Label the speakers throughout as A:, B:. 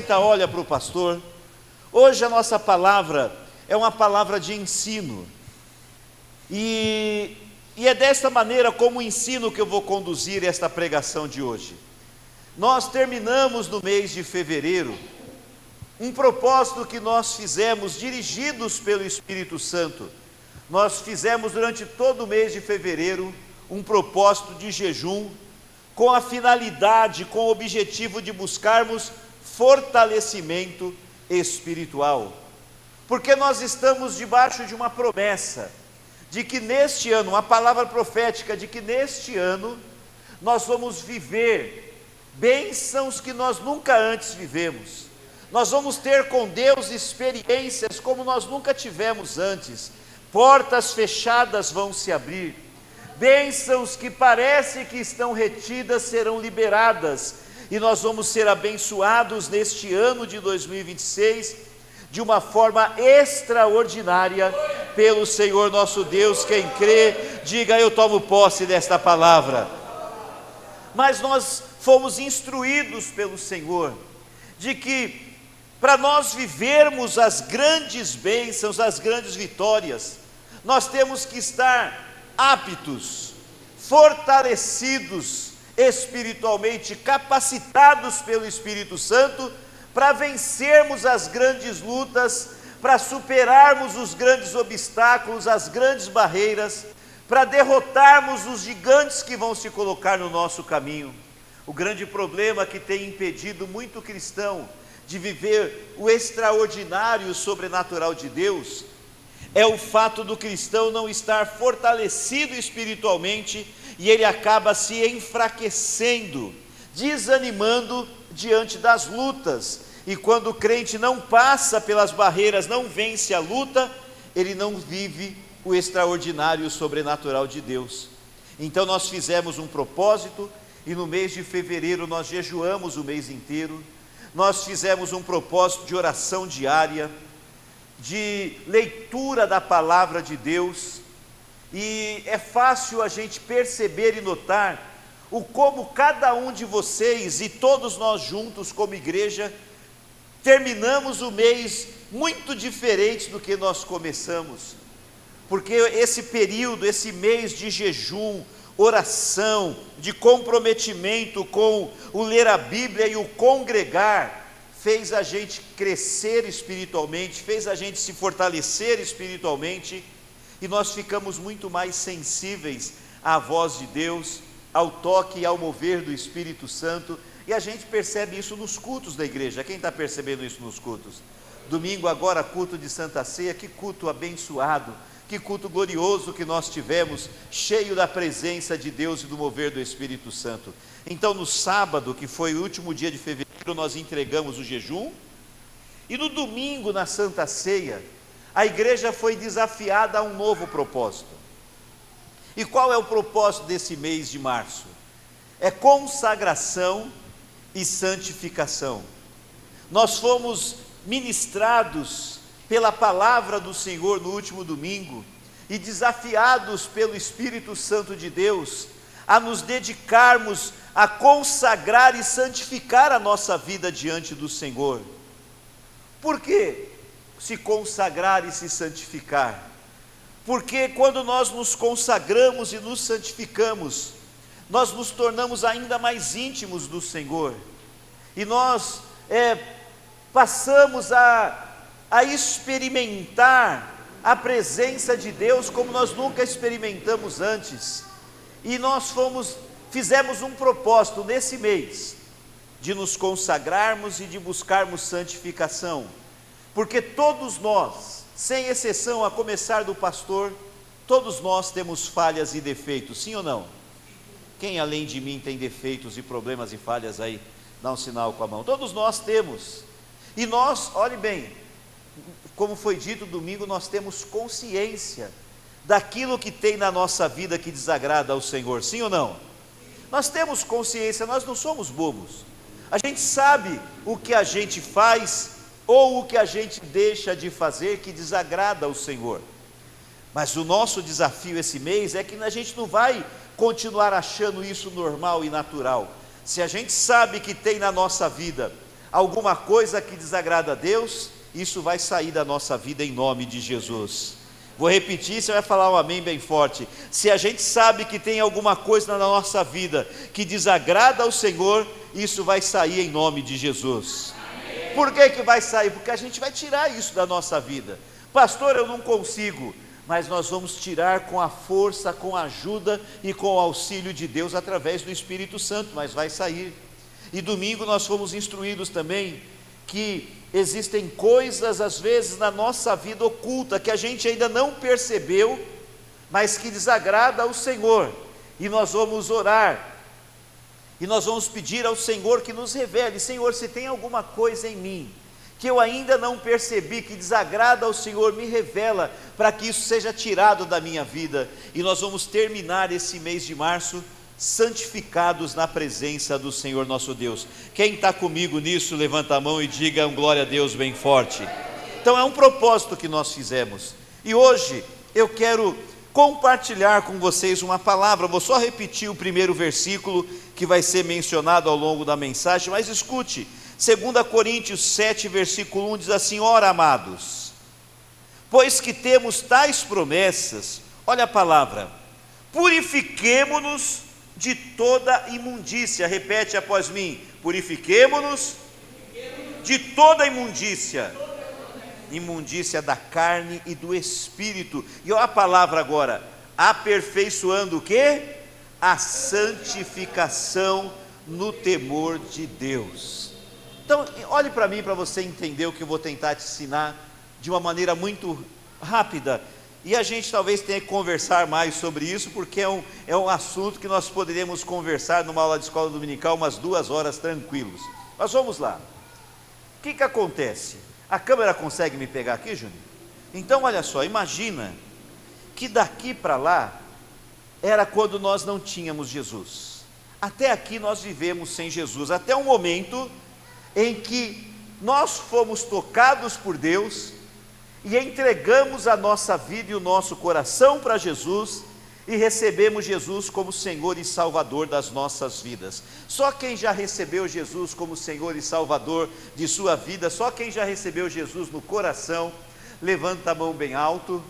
A: senta, olha para o pastor. Hoje a nossa palavra é uma palavra de ensino. E é desta maneira, como ensino, que eu vou conduzir esta pregação de hoje. Nós terminamos no mês de fevereiro um propósito que nós fizemos, dirigidos pelo Espírito Santo. Nós fizemos durante todo o mês de fevereiro um propósito de jejum, com a finalidade, com o objetivo de buscarmos fortalecimento espiritual. Porque nós estamos debaixo de uma promessa, de que neste ano, uma palavra profética, de que neste ano, nós vamos viver bênçãos que nós nunca antes vivemos. Nós vamos ter com Deus experiências como nós nunca tivemos antes. Portas fechadas vão se abrir. Bênçãos que parece que estão retidas serão liberadas. E nós vamos ser abençoados neste ano de 2026 de uma forma extraordinária pelo Senhor nosso Deus. Quem crê, diga: eu tomo posse desta palavra. Mas nós fomos instruídos pelo Senhor de que para nós vivermos as grandes bênçãos, as grandes vitórias, nós temos que estar aptos, fortalecidos espiritualmente, capacitados pelo Espírito Santo para vencermos as grandes lutas, para superarmos os grandes obstáculos, as grandes barreiras, para derrotarmos os gigantes que vão se colocar no nosso caminho. O grande problema que tem impedido muito cristão de viver o extraordinário e o sobrenatural de Deus é o fato do cristão não estar fortalecido espiritualmente, e ele acaba se enfraquecendo, desanimando diante das lutas. E quando o crente não passa pelas barreiras, não vence a luta, ele não vive o extraordinário e o sobrenatural de Deus. Então nós fizemos um propósito, e no mês de fevereiro nós jejuamos o mês inteiro. Nós fizemos um propósito de oração diária, de leitura da palavra de Deus, e é fácil a gente perceber e notar o como cada um de vocês e todos nós juntos como igreja terminamos o mês muito diferente do que nós começamos, porque esse período, esse mês de jejum, oração, de comprometimento com o ler a Bíblia e o congregar, fez a gente crescer espiritualmente, fez a gente se fortalecer espiritualmente, e nós ficamos muito mais sensíveis à voz de Deus, ao toque e ao mover do Espírito Santo, e a gente percebe isso nos cultos da igreja. Quem está percebendo isso nos cultos? Domingo agora, culto de Santa Ceia, que culto abençoado, que culto glorioso que nós tivemos, cheio da presença de Deus e do mover do Espírito Santo. Então no sábado, que foi o último dia de fevereiro, nós entregamos o jejum, e no domingo, na Santa Ceia, a igreja foi desafiada a um novo propósito. E qual é o propósito desse mês de março? É consagração e santificação. Nós fomos ministrados pela palavra do Senhor no último domingo, e desafiados pelo Espírito Santo de Deus a nos dedicarmos a consagrar e santificar a nossa vida diante do Senhor. Por que se consagrar e se santificar? Porque quando nós nos consagramos e nos santificamos, nós nos tornamos ainda mais íntimos do Senhor, e nós passamos a experimentar a presença de Deus como nós nunca experimentamos antes. E nós fizemos um propósito nesse mês, de nos consagrarmos e de buscarmos santificação, porque todos nós, sem exceção, a começar do pastor, todos nós temos falhas e defeitos, sim ou não? Quem além de mim tem defeitos e problemas e falhas aí? Dá um sinal com a mão. Todos nós temos, e nós, olhe bem, como foi dito domingo, nós temos consciência daquilo que tem na nossa vida que desagrada ao Senhor, sim ou não? Nós temos consciência, nós não somos bobos. A gente sabe o que a gente faz ou o que a gente deixa de fazer que desagrada ao Senhor. Mas o nosso desafio esse mês é que a gente não vai continuar achando isso normal e natural. Se a gente sabe que tem na nossa vida alguma coisa que desagrada a Deus, isso vai sair da nossa vida em nome de Jesus. Vou repetir, você vai falar um amém bem forte. Se a gente sabe que tem alguma coisa na nossa vida que desagrada ao Senhor, isso vai sair em nome de Jesus. Amém. Por que vai sair? Porque a gente vai tirar isso da nossa vida. Pastor, eu não consigo. Mas nós vamos tirar com a força, com a ajuda e com o auxílio de Deus através do Espírito Santo, mas vai sair. E domingo nós fomos instruídos também que existem coisas às vezes na nossa vida oculta que a gente ainda não percebeu, mas que desagrada ao Senhor, e nós vamos orar, e nós vamos pedir ao Senhor que nos revele: Senhor, se tem alguma coisa em mim que eu ainda não percebi, que desagrada ao Senhor, me revela, para que isso seja tirado da minha vida. E nós vamos terminar esse mês de março santificados na presença do Senhor nosso Deus. Quem está comigo nisso, levanta a mão e diga um glória a Deus bem forte. Então é um propósito que nós fizemos, e hoje eu quero compartilhar com vocês uma palavra. Vou só repetir o primeiro versículo que vai ser mencionado ao longo da mensagem, mas escute. 2 Coríntios 7, versículo 1 diz assim: ora, amados, pois que temos tais promessas, olha a palavra, purifiquemo-nos de toda imundícia. Repete após mim: purifiquemo-nos de toda imundícia. Imundícia da carne e do espírito. E olha a palavra agora: aperfeiçoando o quê? A santificação no temor de Deus. Então, olhe para mim, para você entender o que eu vou tentar te ensinar de uma maneira muito rápida. E a gente talvez tenha que conversar mais sobre isso, porque é um assunto que nós poderíamos conversar numa aula de escola dominical umas 2 horas tranquilos. Mas vamos lá. O que acontece? A câmera consegue me pegar aqui, Júnior? Então olha só, imagina que daqui para lá era quando nós não tínhamos Jesus. Até aqui nós vivemos sem Jesus, até um momento em que nós fomos tocados por Deus e entregamos a nossa vida e o nosso coração para Jesus, e recebemos Jesus como Senhor e Salvador das nossas vidas. Só quem já recebeu Jesus como Senhor e Salvador de sua vida, só quem já recebeu Jesus no coração, levanta a mão bem alto.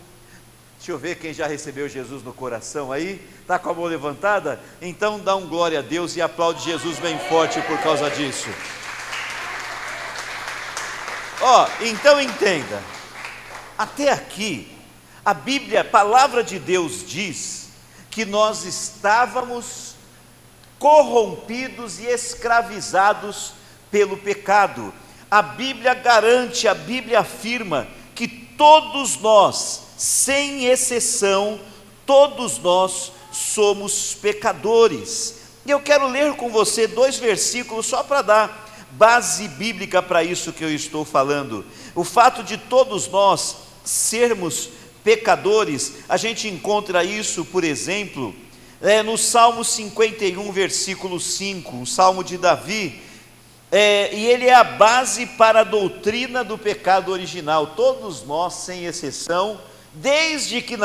A: Deixa eu ver quem já recebeu Jesus no coração aí. Está com a mão levantada? Então dá um glória a Deus e aplaude Jesus bem forte por causa disso. Então entenda, até aqui, a Bíblia, a palavra de Deus diz que nós estávamos corrompidos e escravizados pelo pecado. A Bíblia garante, a Bíblia afirma que todos nós, sem exceção, todos nós somos pecadores. E eu quero ler com você 2 versículos só para dar base bíblica para isso que eu estou falando. O fato de todos nós sermos pecadores, a gente encontra isso, por exemplo, no Salmo 51, versículo 5, um salmo de Davi, e ele é a base para a doutrina do pecado original. Todos nós, sem exceção, desde que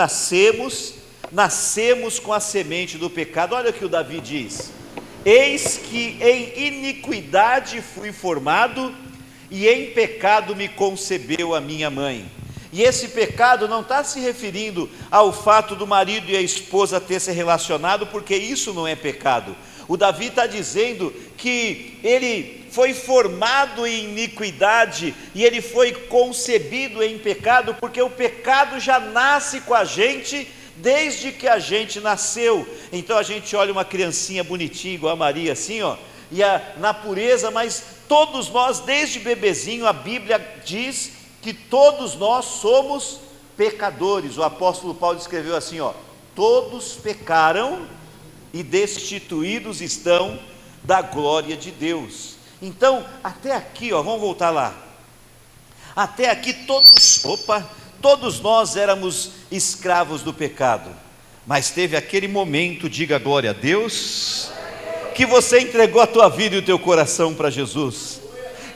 A: nascemos com a semente do pecado. Olha o que o Davi diz: eis que em iniquidade fui formado, e em pecado me concebeu a minha mãe. E esse pecado não está se referindo ao fato do marido e a esposa ter se relacionado, porque isso não é pecado. O Davi está dizendo que ele foi formado em iniquidade e ele foi concebido em pecado, porque o pecado já nasce com a gente desde que a gente nasceu. Então a gente olha uma criancinha bonitinha igual a Maria assim, e na pureza, mas todos nós desde bebezinho, a Bíblia diz que todos nós somos pecadores. O apóstolo Paulo escreveu assim, todos pecaram e destituídos estão da glória de Deus. Então até aqui, vamos voltar lá, até aqui todos nós éramos escravos do pecado, mas teve aquele momento, diga glória a Deus, que você entregou a tua vida e o teu coração para Jesus,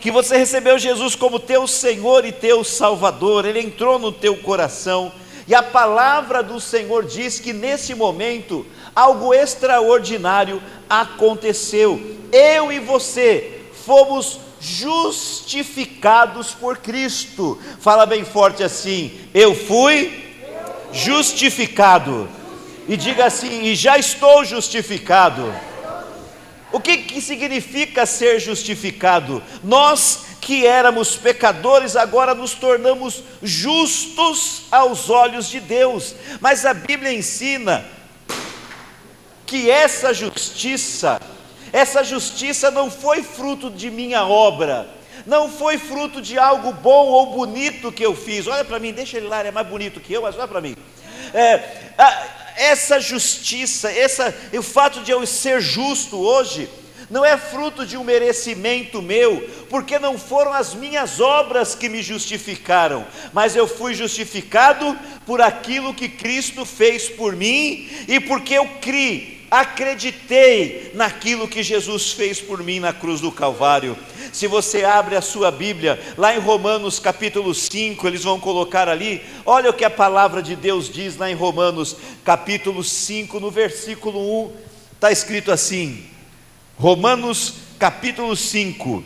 A: que você recebeu Jesus como teu Senhor e teu Salvador. Ele entrou no teu coração, e a palavra do Senhor diz que nesse momento algo extraordinário aconteceu. Eu e você fomos justificados por Cristo. Fala bem forte assim: eu fui justificado. E diga assim: e já estou justificado. O que significa ser justificado? Nós que éramos pecadores, agora nos tornamos justos aos olhos de Deus. Mas a Bíblia ensina que essa justiça não foi fruto de minha obra, não foi fruto de algo bom ou bonito que eu fiz. Olha para mim, deixa ele lá, ele é mais bonito que eu, mas olha para mim. Essa justiça, o fato de eu ser justo hoje, não é fruto de um merecimento meu, porque não foram as minhas obras que me justificaram, mas eu fui justificado por aquilo que Cristo fez por mim, e porque eu acreditei naquilo que Jesus fez por mim na cruz do Calvário. Se você abre a sua Bíblia, lá em Romanos capítulo 5, eles vão colocar ali, olha o que a palavra de Deus diz lá em Romanos capítulo 5, no versículo 1, está escrito assim, Romanos capítulo 5,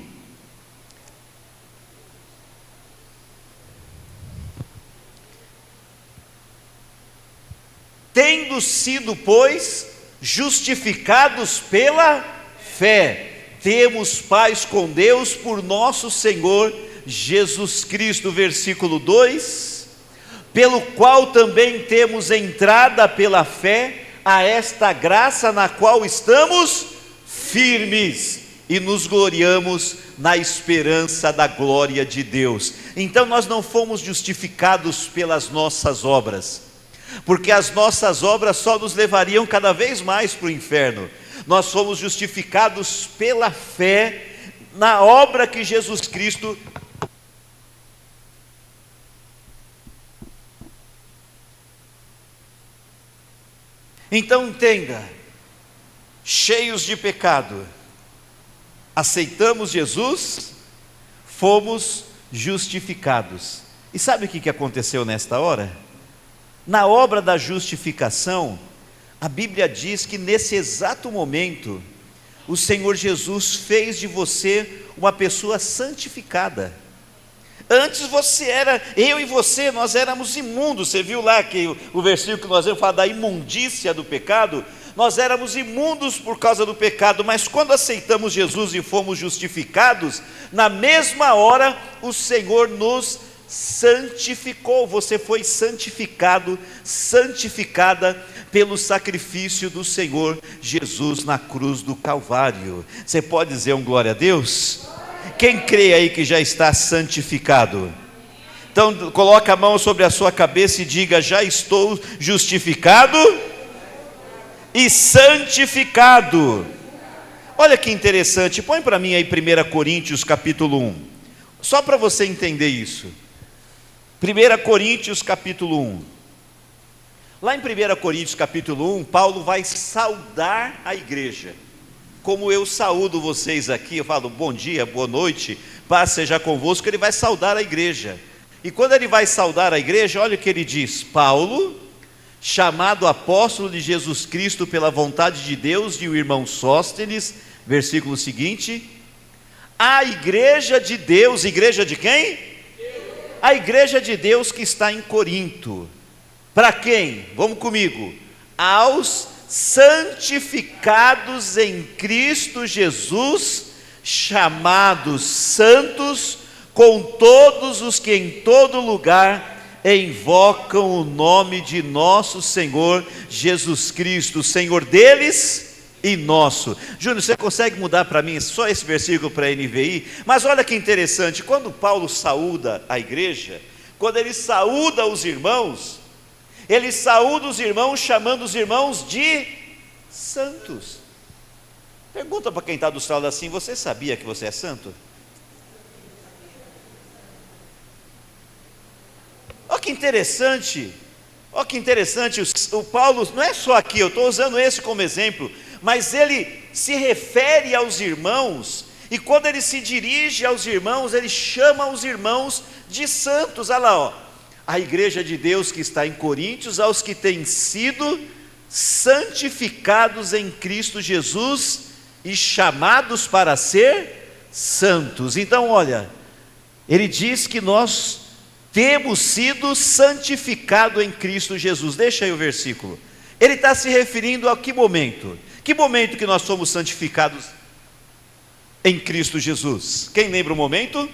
A: tendo sido, pois, justificados pela fé, temos paz com Deus por nosso Senhor Jesus Cristo, versículo 2, pelo qual também temos entrada pela fé a esta graça na qual estamos firmes e nos gloriamos na esperança da glória de Deus. Então nós não fomos justificados pelas nossas obras, porque as nossas obras só nos levariam cada vez mais para o inferno. Nós fomos justificados pela fé na obra que Jesus Cristo Então entenda, cheios de pecado, aceitamos Jesus, fomos justificados. E sabe o que aconteceu nesta hora? Na obra da justificação, a Bíblia diz que nesse exato momento, o Senhor Jesus fez de você uma pessoa santificada. Antes eu e você, nós éramos imundos. Você viu lá que o versículo que nós vamos falar da imundícia do pecado? Nós éramos imundos por causa do pecado, mas quando aceitamos Jesus e fomos justificados, na mesma hora o Senhor nos santificou. Você foi santificado, santificada pelo sacrifício do Senhor Jesus na cruz do Calvário. Você pode dizer um glória a Deus? Quem crê aí que já está santificado? Então coloca a mão sobre a sua cabeça e diga: já estou justificado e santificado. Olha que interessante, põe para mim aí 1 Coríntios capítulo 1, só para você entender isso. 1 Coríntios capítulo 1. Lá em 1 Coríntios capítulo 1, Paulo vai saudar a igreja, como eu saúdo vocês aqui, eu falo bom dia, boa noite, paz seja convosco. Ele vai saudar a igreja, e quando ele vai saudar a igreja, olha o que ele diz: Paulo, chamado apóstolo de Jesus Cristo pela vontade de Deus, e o irmão Sóstenes, versículo seguinte, a igreja de Deus. Igreja de quem? A igreja de Deus que está em Corinto. Para quem? Vamos comigo. Aos santificados em Cristo Jesus, chamados santos, com todos os que em todo lugar invocam o nome de nosso Senhor Jesus Cristo, Senhor deles e nosso. Júnior, você consegue mudar para mim só esse versículo para a NVI? Mas olha que interessante, quando Paulo saúda a igreja, quando ele saúda os irmãos, ele saúda os irmãos chamando os irmãos de santos. Pergunta para quem está do seu lado assim: você sabia que você é santo? Olha que interessante, olha que interessante. O Paulo, não é só aqui, eu estou usando esse como exemplo, mas ele se refere aos irmãos, e quando ele se dirige aos irmãos, ele chama os irmãos de santos. Olha lá, ó, a igreja de Deus que está em Coríntios, aos que têm sido santificados em Cristo Jesus e chamados para ser santos. Então olha, ele diz que nós temos sido santificados em Cristo Jesus. Deixa aí o versículo. Ele está se referindo a que momento? Que momento que nós somos santificados em Cristo Jesus? Quem lembra o momento?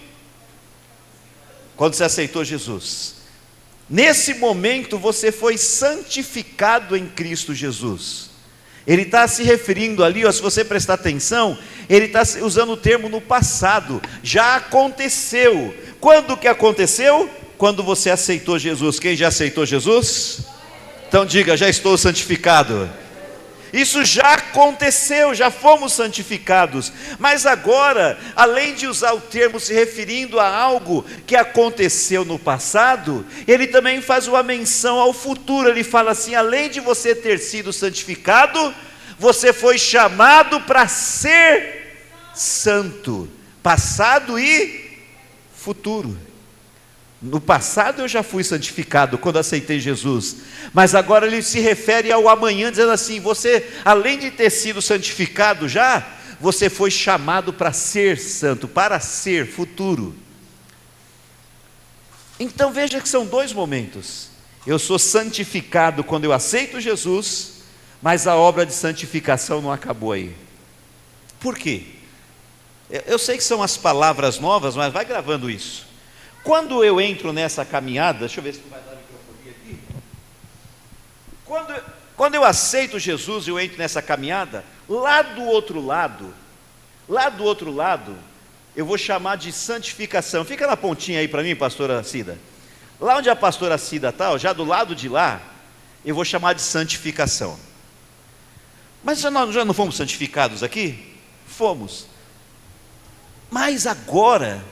A: Quando você aceitou Jesus. Nesse momento você foi santificado em Cristo Jesus. Ele está se referindo ali, ó, se você prestar atenção, ele está usando o termo no passado. Já aconteceu. Quando que aconteceu? Quando você aceitou Jesus. Quem já aceitou Jesus? Então diga, já estou santificado. Isso já aconteceu, já fomos santificados. Mas agora, além de usar o termo se referindo a algo que aconteceu no passado, ele também faz uma menção ao futuro. Ele fala assim: além de você ter sido santificado, você foi chamado para ser santo, passado e futuro. No passado eu já fui santificado quando aceitei Jesus, mas agora ele se refere ao amanhã, dizendo assim: você, além de ter sido santificado já, você foi chamado para ser santo, para ser futuro. Então veja que são dois momentos. Eu sou santificado quando eu aceito Jesus, mas a obra de santificação não acabou aí. Por quê? Eu sei que são as palavras novas, mas vai gravando isso. Quando eu entro nessa caminhada, deixa eu ver se vai dar microfone aqui. Quando eu aceito Jesus e eu entro nessa caminhada, lá do outro lado, eu vou chamar de santificação. Fica na pontinha aí para mim, pastora Cida. Lá onde a pastora Cida está, já do lado de lá, eu vou chamar de santificação. Mas já não fomos santificados aqui? Fomos. Mas agora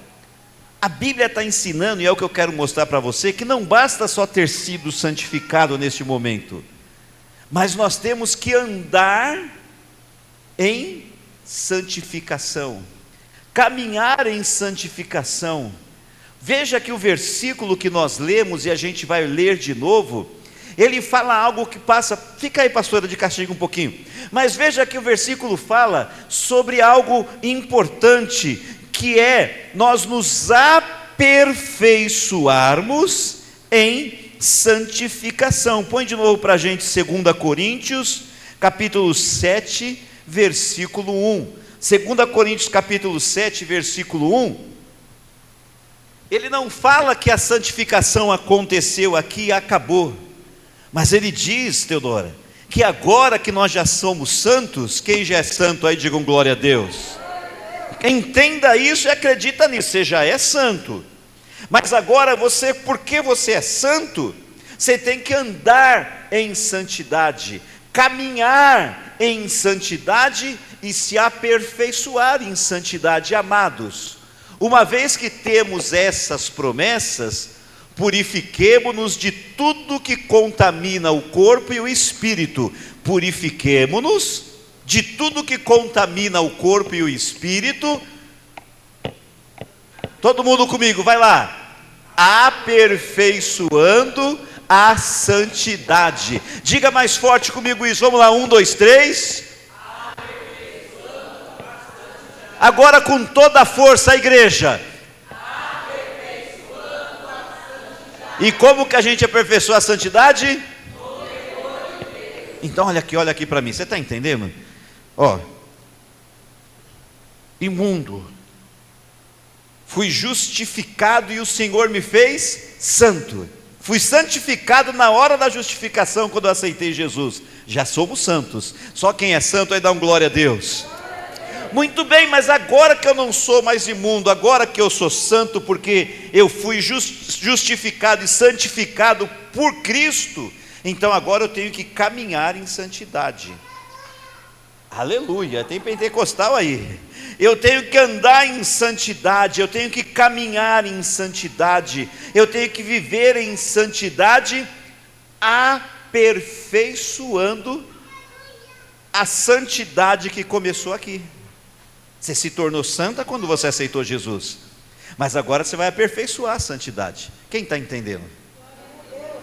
A: a Bíblia está ensinando, e é o que eu quero mostrar para você, que não basta só ter sido santificado neste momento, mas nós temos que andar em santificação, caminhar em santificação. Veja que o versículo que nós lemos, e a gente vai ler de novo, ele fala algo que passa, fica aí pastora de castigo um pouquinho, mas veja que o versículo fala sobre algo importante, que é nós nos aperfeiçoarmos em santificação. Põe de novo para a gente 2 Coríntios, capítulo 7, versículo 1. 2 Coríntios, capítulo 7, versículo 1. Ele não fala que a santificação aconteceu aqui e acabou, mas ele diz, Teodora, que agora que nós já somos santos, quem já é santo aí, digam glória a Deus. Entenda isso e acredita nisso, você já é santo. Mas agora você, porque você é santo, você tem que andar em santidade, caminhar em santidade e se aperfeiçoar em santidade, amados. Uma vez que temos essas promessas, purifiquemo-nos de tudo que contamina o corpo e o espírito. Purifiquemo-nos de tudo que contamina o corpo e o espírito. Todo mundo comigo, vai lá. Aperfeiçoando a santidade. Diga mais forte comigo isso. Vamos lá, 1, 2, 3. Agora com toda a força a igreja. E como que a gente aperfeiçoa a santidade? Então olha aqui para mim, você está entendendo? Ó, imundo, fui justificado e o Senhor me fez santo. Fui santificado na hora da justificação, quando eu aceitei Jesus. Já somos santos. Só quem é santo aí dá um glória a Deus. Muito bem, mas agora que eu não sou mais imundo, agora que eu sou santo, porque eu fui justificado e santificado por Cristo, então agora eu tenho que caminhar em santidade. Aleluia, tem pentecostal aí. Eu tenho que andar em santidade, eu tenho que caminhar em santidade, eu tenho que viver em santidade, aperfeiçoando a santidade que começou aqui. Você se tornou santa quando você aceitou Jesus, mas agora você vai aperfeiçoar a santidade. Quem está entendendo?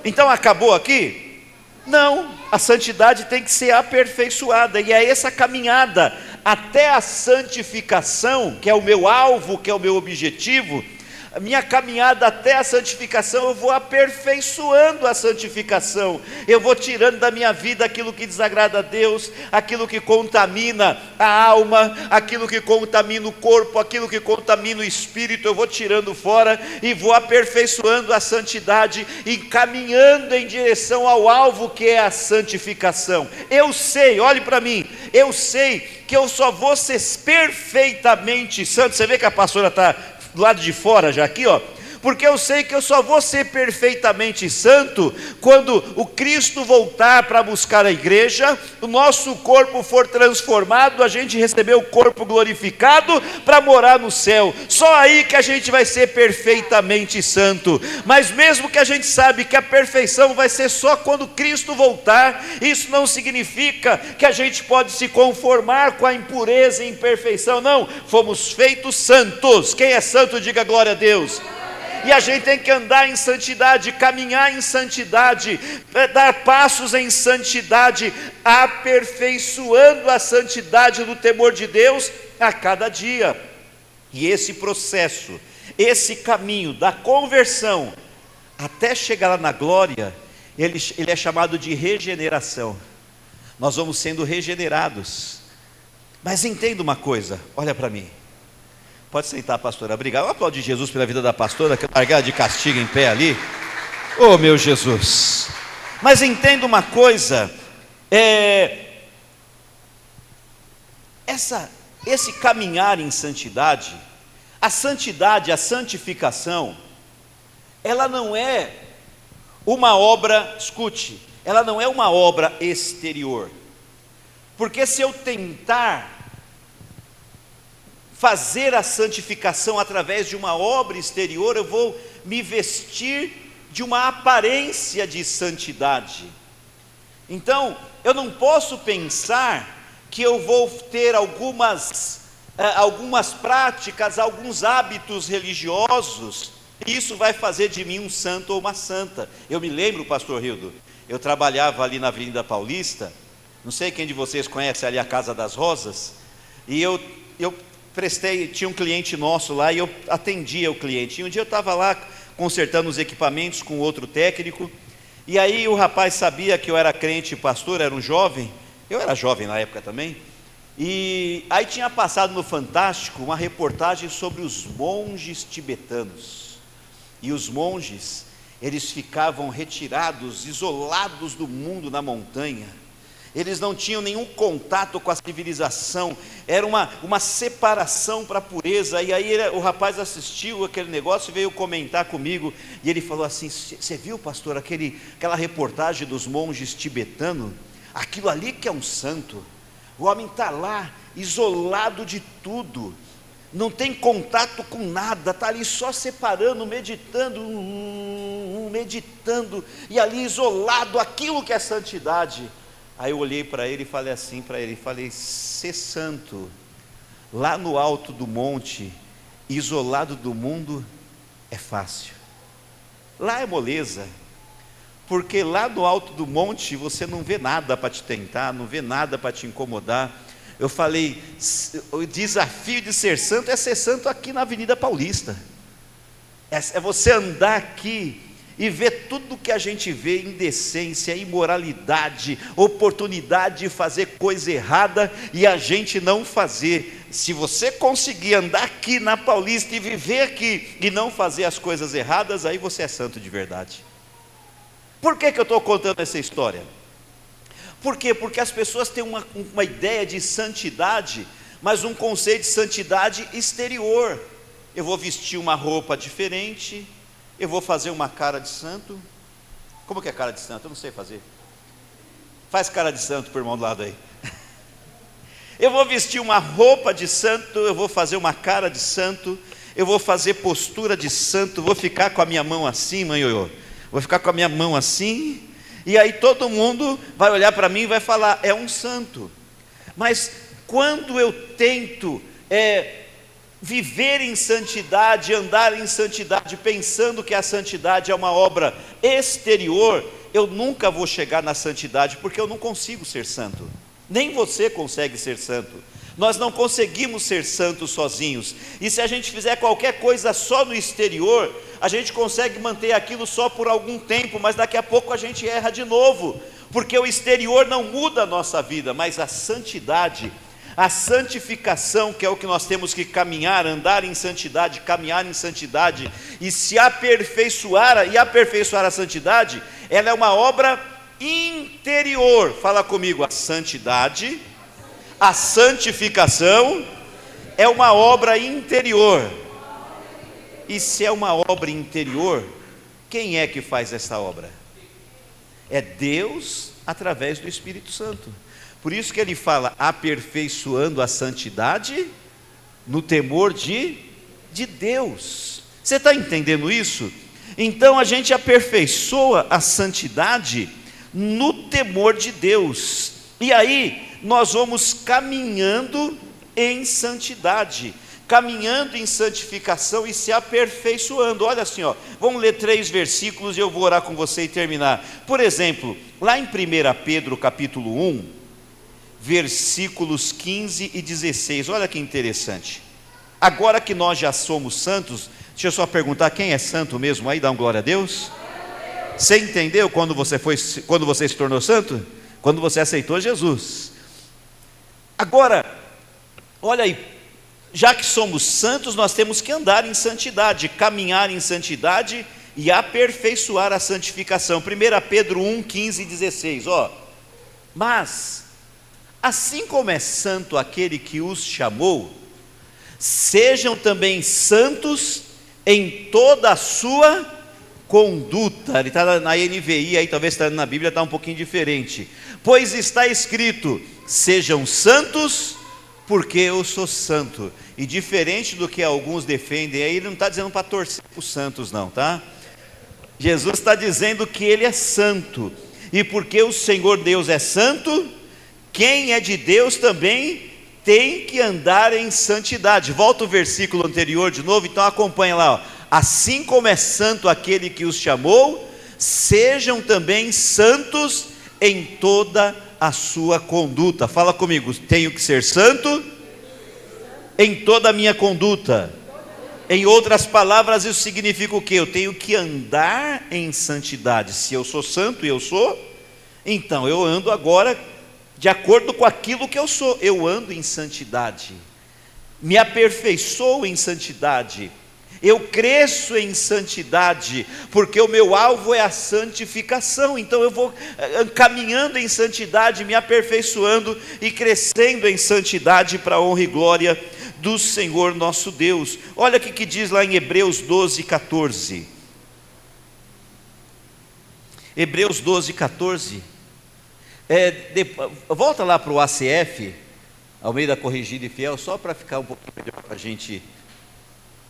A: Então acabou aqui? Não, a santidade tem que ser aperfeiçoada, e é essa caminhada até a santificação, que é o meu alvo, que é o meu objetivo, a minha caminhada até a santificação, eu vou aperfeiçoando a santificação, eu vou tirando da minha vida aquilo que desagrada a Deus, aquilo que contamina a alma, aquilo que contamina o corpo, aquilo que contamina o espírito, eu vou tirando fora e vou aperfeiçoando a santidade, e caminhando em direção ao alvo que é a santificação. Eu sei, olhe para mim, eu sei que eu só vou ser perfeitamente santo. Você vê que a pastora está do lado de fora já aqui, ó, porque eu sei que eu só vou ser perfeitamente santo quando o Cristo voltar para buscar a igreja, o nosso corpo for transformado, a gente receber o corpo glorificado para morar no céu. Só aí que a gente vai ser perfeitamente santo. Mas mesmo que a gente sabe que a perfeição vai ser só quando Cristo voltar, isso não significa que a gente pode se conformar com a impureza e imperfeição. Não, fomos feitos santos. Quem é santo, diga glória a Deus. E a gente tem que andar em santidade, caminhar em santidade, dar passos em santidade, aperfeiçoando a santidade do temor de Deus a cada dia. E esse processo, esse caminho da conversão, até chegar lá na glória, ele é chamado de regeneração. Nós vamos sendo regenerados. Mas entenda uma coisa, olha para mim. Pode sentar, pastora, obrigado. Vamos aplaudir Jesus pela vida da pastora, que largada de castigo em pé ali. Oh, meu Jesus. Mas entenda uma coisa, esse caminhar em santidade, a santificação, ela não é uma obra, escute, ela não é uma obra exterior. Porque se eu tentar fazer a santificação através de uma obra exterior, eu vou me vestir de uma aparência de santidade. Então, eu não posso pensar que eu vou ter algumas práticas, alguns hábitos religiosos, e isso vai fazer de mim um santo ou uma santa. Eu me lembro, pastor Hildo, eu trabalhava ali na Avenida Paulista, não sei quem de vocês conhece ali a Casa das Rosas, e eu tinha um cliente nosso lá e eu atendia o cliente. E um dia eu estava lá consertando os equipamentos com outro técnico, e aí o rapaz sabia que eu era crente e pastor, era um jovem, eu era jovem na época também, e aí tinha passado no Fantástico uma reportagem sobre os monges tibetanos. E os monges, eles ficavam retirados, isolados do mundo na montanha. Eles não tinham nenhum contato com a civilização, era uma separação para a pureza. E aí o rapaz assistiu aquele negócio e veio comentar comigo, e ele falou assim: você viu, pastor, aquela reportagem dos monges tibetanos? Aquilo ali que é um santo. O homem está lá, isolado de tudo, não tem contato com nada, está ali só separando, meditando, e ali isolado, aquilo que é santidade. Aí eu olhei para ele e falei assim para ele, ser santo, lá no alto do monte, isolado do mundo, é fácil. Lá é moleza, porque lá no alto do monte você não vê nada para te tentar, não vê nada para te incomodar. Eu falei, o desafio de ser santo é ser santo aqui na Avenida Paulista, é você andar aqui e ver tudo que a gente vê, indecência, imoralidade, oportunidade de fazer coisa errada e a gente não fazer. Se você conseguir andar aqui na Paulista e viver aqui e não fazer as coisas erradas, aí você é santo de verdade. Por que eu estou contando essa história? Por quê? Porque as pessoas têm uma ideia de santidade, mas um conceito de santidade exterior. Eu vou vestir uma roupa diferente, eu vou fazer uma cara de santo. Como que é cara de santo? Eu não sei fazer. Faz cara de santo para o irmão do lado aí. Eu vou vestir uma roupa de santo, eu vou fazer uma cara de santo, eu vou fazer postura de santo, vou ficar com a minha mão assim, mãe Ioiô, vou ficar com a minha mão assim, e aí todo mundo vai olhar para mim e vai falar, é um santo. Mas quando eu tento viver em santidade, andar em santidade, pensando que a santidade é uma obra exterior, eu nunca vou chegar na santidade, porque eu não consigo ser santo. Nem você consegue ser santo. Nós não conseguimos ser santos sozinhos. E se a gente fizer qualquer coisa só no exterior, a gente consegue manter aquilo só por algum tempo, mas daqui a pouco a gente erra de novo, porque o exterior não muda a nossa vida, mas a santidade, a santificação, que é o que nós temos que caminhar, andar em santidade, caminhar em santidade e se aperfeiçoar, e aperfeiçoar a santidade, ela é uma obra interior. Fala comigo, a santidade, a santificação é uma obra interior. E se é uma obra interior, quem é que faz essa obra? É Deus através do Espírito Santo. Por isso que ele fala, aperfeiçoando a santidade no temor de Deus. Você está entendendo isso? Então a gente aperfeiçoa a santidade no temor de Deus. E aí nós vamos caminhando em santidade, caminhando em santificação e se aperfeiçoando. Olha assim, vamos ler 3 versículos e eu vou orar com você e terminar. Por exemplo, lá em 1 Pedro capítulo 1, versículos 15 e 16, olha que interessante. Agora que nós já somos santos, deixa eu só perguntar, quem é santo mesmo aí? Dá um glória a Deus. Você entendeu quando você se tornou santo? Quando você aceitou Jesus. Agora, olha aí, já que somos santos, nós temos que andar em santidade, caminhar em santidade e aperfeiçoar a santificação. 1 Pedro 1, 15 e 16, mas assim como é santo aquele que os chamou, sejam também santos em toda a sua conduta. Ele está na NVI, aí talvez está na Bíblia, está um pouquinho diferente. Pois está escrito, sejam santos, porque eu sou santo. E diferente do que alguns defendem, aí ele não está dizendo para torcer para os santos não, tá? Jesus está dizendo que ele é santo. E porque o Senhor Deus é santo, quem é de Deus também tem que andar em santidade. Volta o versículo anterior de novo, então acompanha lá, assim como é santo aquele que os chamou, sejam também santos em toda a sua conduta. Fala comigo, tenho que ser santo em toda a minha conduta. Em outras palavras, isso significa o quê? Eu tenho que andar em santidade. Se eu sou santo e eu sou, então eu ando agora de acordo com aquilo que eu sou. Eu ando em santidade, me aperfeiçoo em santidade, eu cresço em santidade, porque o meu alvo é a santificação. Então eu vou caminhando em santidade, me aperfeiçoando e crescendo em santidade para a honra e glória do Senhor nosso Deus. Olha o que diz lá em Hebreus 12, 14. Hebreus 12, 14. Volta lá para o ACF, Almeida Corrigida e Fiel, só para ficar um pouquinho melhor para a gente.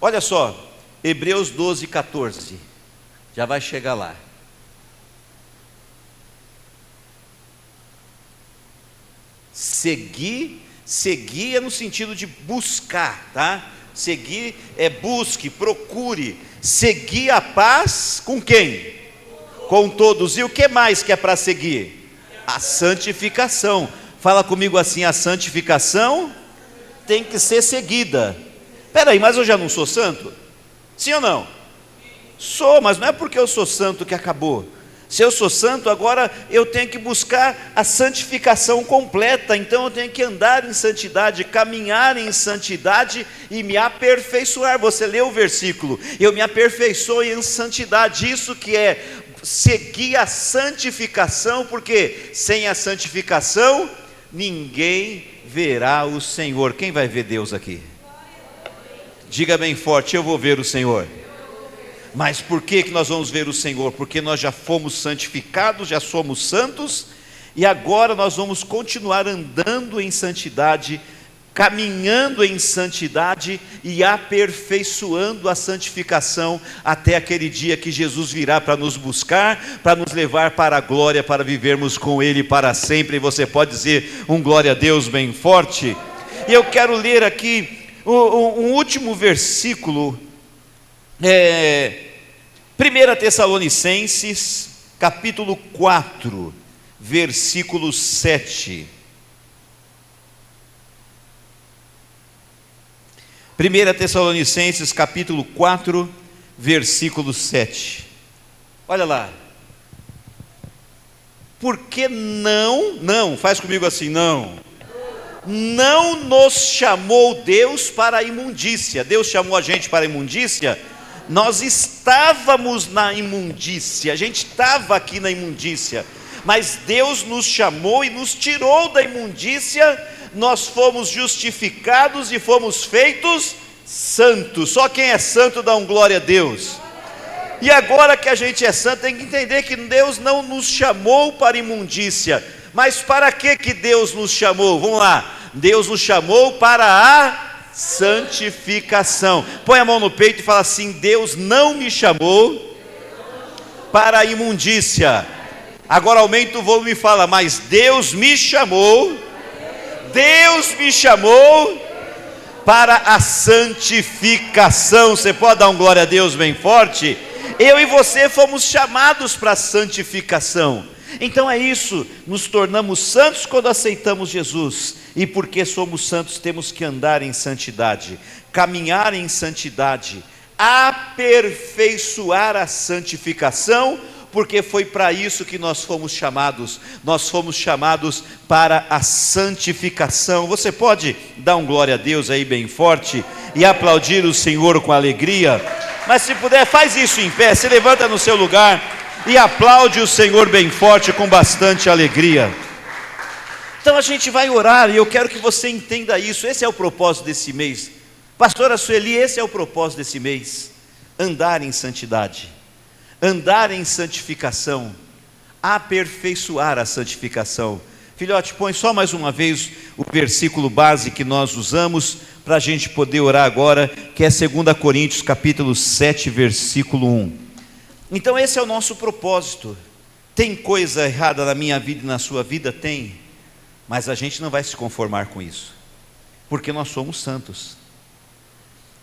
A: Olha só, Hebreus 12, 14, já vai chegar lá. Seguir é no sentido de buscar, tá? Seguir é busque, procure. Seguir a paz com quem? Com todos. E o que mais que é para seguir? A santificação. Fala comigo assim, a santificação tem que ser seguida. Espera aí, mas eu já não sou santo? Sim ou não? Sou, mas não é porque eu sou santo que acabou. Se eu sou santo, agora eu tenho que buscar a santificação completa. Então eu tenho que andar em santidade, caminhar em santidade e me aperfeiçoar. Você leu o versículo, eu me aperfeiçoo em santidade. Isso que é seguir a santificação, porque sem a santificação ninguém verá o Senhor. Quem vai ver Deus aqui? Diga bem forte, eu vou ver o Senhor. Mas por que nós vamos ver o Senhor? Porque nós já fomos santificados, já somos santos, e agora nós vamos continuar andando em santidade, caminhando em santidade e aperfeiçoando a santificação até aquele dia que Jesus virá para nos buscar, para nos levar para a glória, para vivermos com Ele para sempre. E você pode dizer um glória a Deus bem forte? E eu quero ler aqui um último versículo, 1 Tessalonicenses, capítulo 4, versículo 7. 1 Tessalonicenses capítulo 4, versículo 7. Olha lá. Porque não, faz comigo assim, não nos chamou Deus para a imundícia. Deus chamou a gente para a imundícia? Nós estávamos na imundícia, a gente estava aqui na imundícia, mas Deus nos chamou e nos tirou da imundícia. Nós fomos justificados e fomos feitos santos. Só quem é santo dá um glória a Deus. E agora que a gente é santo, tem que entender que Deus não nos chamou para imundícia. Mas para que Deus nos chamou? Vamos lá. Deus nos chamou para a santificação. Põe a mão no peito e fala assim: Deus não me chamou para a imundícia. Agora aumenta o volume e fala: mas Deus me chamou para a santificação. Você pode dar um glória a Deus bem forte? Eu e você fomos chamados para a santificação. Então é isso, nos tornamos santos quando aceitamos Jesus. E porque somos santos, temos que andar em santidade, caminhar em santidade, aperfeiçoar a santificação, porque foi para isso que nós fomos chamados. Nós fomos chamados para a santificação. Você pode dar um glória a Deus aí bem forte e aplaudir o Senhor com alegria? Mas se puder, faz isso em pé, se levanta no seu lugar e aplaude o Senhor bem forte, com bastante alegria. Então a gente vai orar, e eu quero que você entenda isso. Esse é o propósito desse mês. Pastora Sueli, esse é o propósito desse mês: andar em santidade, andar em santificação, aperfeiçoar a santificação. Filhote, põe só mais uma vez o versículo base que nós usamos para a gente poder orar agora, que é 2 Coríntios capítulo 7, versículo 1. Então esse é o nosso propósito. Tem coisa errada na minha vida e na sua vida? Tem. Mas a gente não vai se conformar com isso, porque nós somos santos.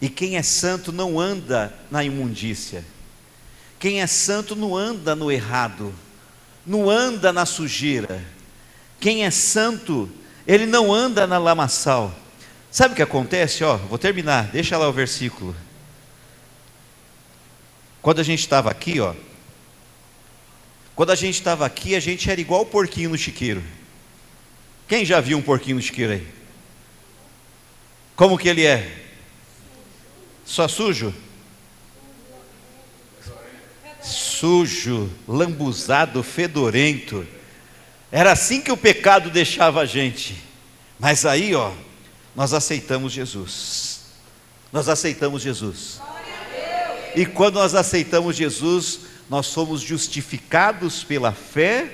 A: E quem é santo não anda na imundícia. Quem é santo não anda no errado, não anda na sujeira. Quem é santo, ele não anda na lamaçal. Sabe o que acontece? Vou terminar, deixa lá o versículo. Quando a gente estava aqui, quando a gente estava aqui, a gente era igual o porquinho no chiqueiro. Quem já viu um porquinho no chiqueiro aí? Como que ele é? Só sujo? Sujo, lambuzado, fedorento. Era assim que o pecado deixava a gente. Mas aí, nós aceitamos Jesus. Nós aceitamos Jesus. E quando nós aceitamos Jesus, nós fomos justificados pela fé.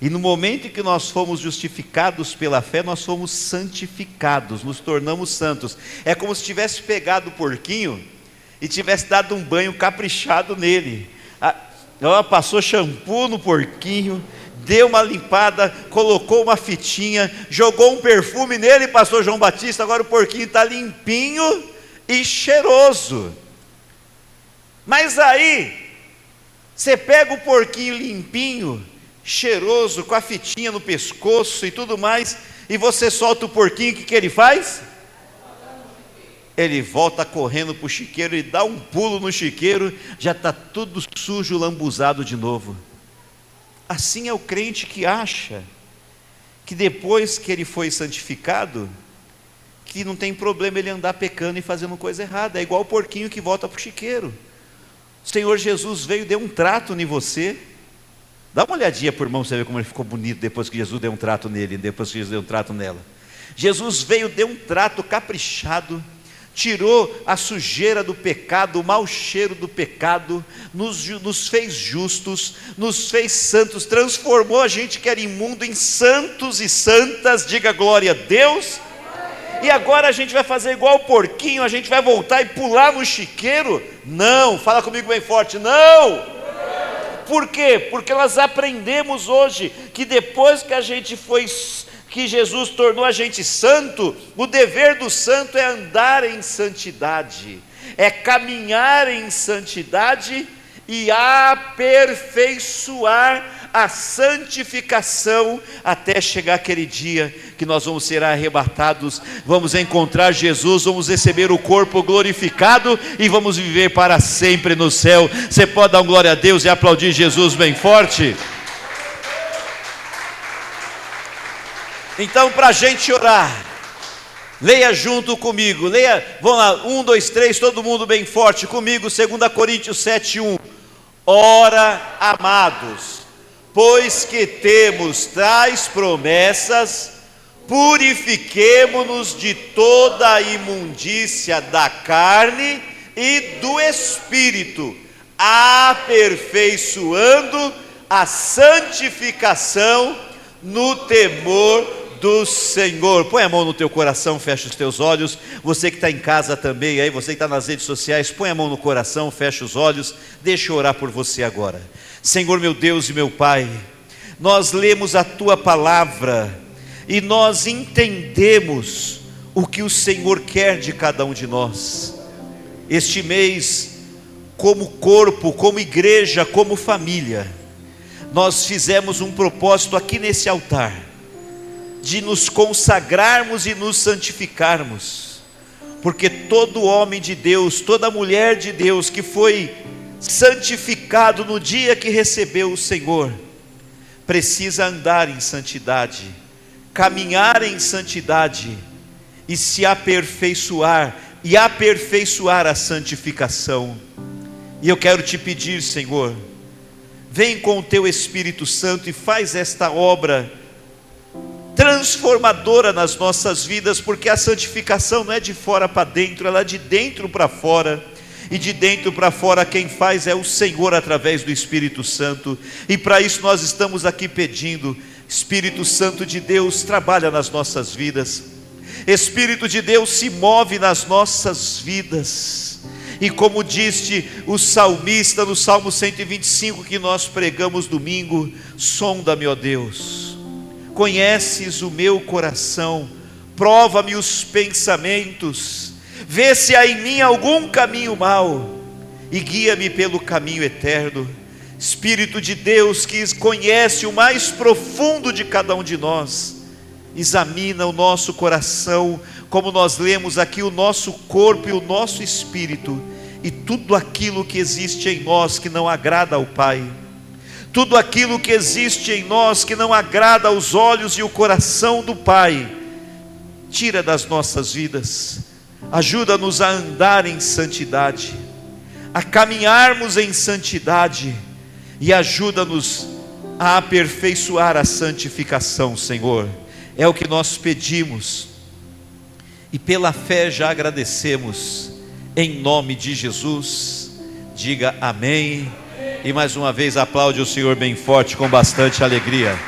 A: E no momento em que nós fomos justificados pela fé, nós fomos santificados, nos tornamos santos. É como se tivesse pegado o porquinho e tivesse dado um banho caprichado nele. Passou shampoo no porquinho, deu uma limpada, colocou uma fitinha, jogou um perfume nele, pastor João Batista. Agora o porquinho está limpinho e cheiroso. Mas aí, você pega o porquinho limpinho, cheiroso, com a fitinha no pescoço e tudo mais, e você solta o porquinho, o que ele faz? Ele volta correndo para o chiqueiro e dá um pulo no chiqueiro, já está tudo sujo, lambuzado de novo. Assim é o crente que acha que depois que ele foi santificado, que não tem problema ele andar pecando e fazendo coisa errada. É igual o porquinho que volta para o chiqueiro. O Senhor Jesus veio e deu um trato em você. Dá uma olhadinha por irmão, você vê como ele ficou bonito depois que Jesus deu um trato nele, depois que Jesus deu um trato nela. Jesus veio, deu um trato caprichado, tirou a sujeira do pecado, o mau cheiro do pecado, nos fez justos, nos fez santos, transformou a gente que era imundo em santos e santas. Diga glória a Deus. E agora a gente vai fazer igual o porquinho, a gente vai voltar e pular no chiqueiro? Não, fala comigo bem forte, não. Por quê? Porque nós aprendemos hoje que depois que Jesus tornou a gente santo, o dever do santo é andar em santidade, é caminhar em santidade e aperfeiçoar a santificação, até chegar aquele dia que nós vamos ser arrebatados, vamos encontrar Jesus, vamos receber o corpo glorificado e vamos viver para sempre no céu. Você pode dar um glória a Deus e aplaudir Jesus bem forte? Então, para a gente orar, leia junto comigo, leia, vamos lá, 1, 2, 3, todo mundo bem forte comigo, 2 Coríntios 7:1. Ora, amados, pois que temos tais promessas, purifiquemo-nos de toda a imundícia da carne e do espírito, aperfeiçoando a santificação no temor do Senhor. Põe a mão no teu coração, fecha os teus olhos. Você que está em casa também, aí você que está nas redes sociais, põe a mão no coração, fecha os olhos. Deixa eu orar por você agora. Senhor, meu Deus e meu Pai, nós lemos a tua palavra e nós entendemos o que o Senhor quer de cada um de nós. Este mês, como corpo, como igreja, como família, nós fizemos um propósito aqui nesse altar de nos consagrarmos e nos santificarmos, porque todo homem de Deus, toda mulher de Deus que foi santificado no dia que recebeu o Senhor, precisa andar em santidade, caminhar em santidade e se aperfeiçoar, e aperfeiçoar a santificação. E eu quero te pedir, Senhor, vem com o teu Espírito Santo e faz esta obra transformadora nas nossas vidas, porque a santificação não é de fora para dentro, ela é de dentro para fora, e de dentro para fora quem faz é o Senhor através do Espírito Santo. E para isso nós estamos aqui pedindo: Espírito Santo de Deus, trabalha nas nossas vidas, Espírito de Deus, se move nas nossas vidas. E como disse o salmista no Salmo 125 que nós pregamos domingo: sonda-me, ó Deus, conheces o meu coração, prova-me os pensamentos, vê se há em mim algum caminho mau e guia-me pelo caminho eterno. Espírito de Deus, que conhece o mais profundo de cada um de nós, examina o nosso coração, como nós lemos aqui, o nosso corpo e o nosso espírito, e tudo aquilo que existe em nós que não agrada ao Pai, tudo aquilo que existe em nós que não agrada aos olhos e o coração do Pai, tira das nossas vidas. Ajuda-nos a andar em santidade, a caminharmos em santidade, e ajuda-nos a aperfeiçoar a santificação, Senhor. É o que nós pedimos e pela fé já agradecemos, em nome de Jesus. Diga amém. E mais uma vez aplaude o Senhor bem forte, com bastante alegria.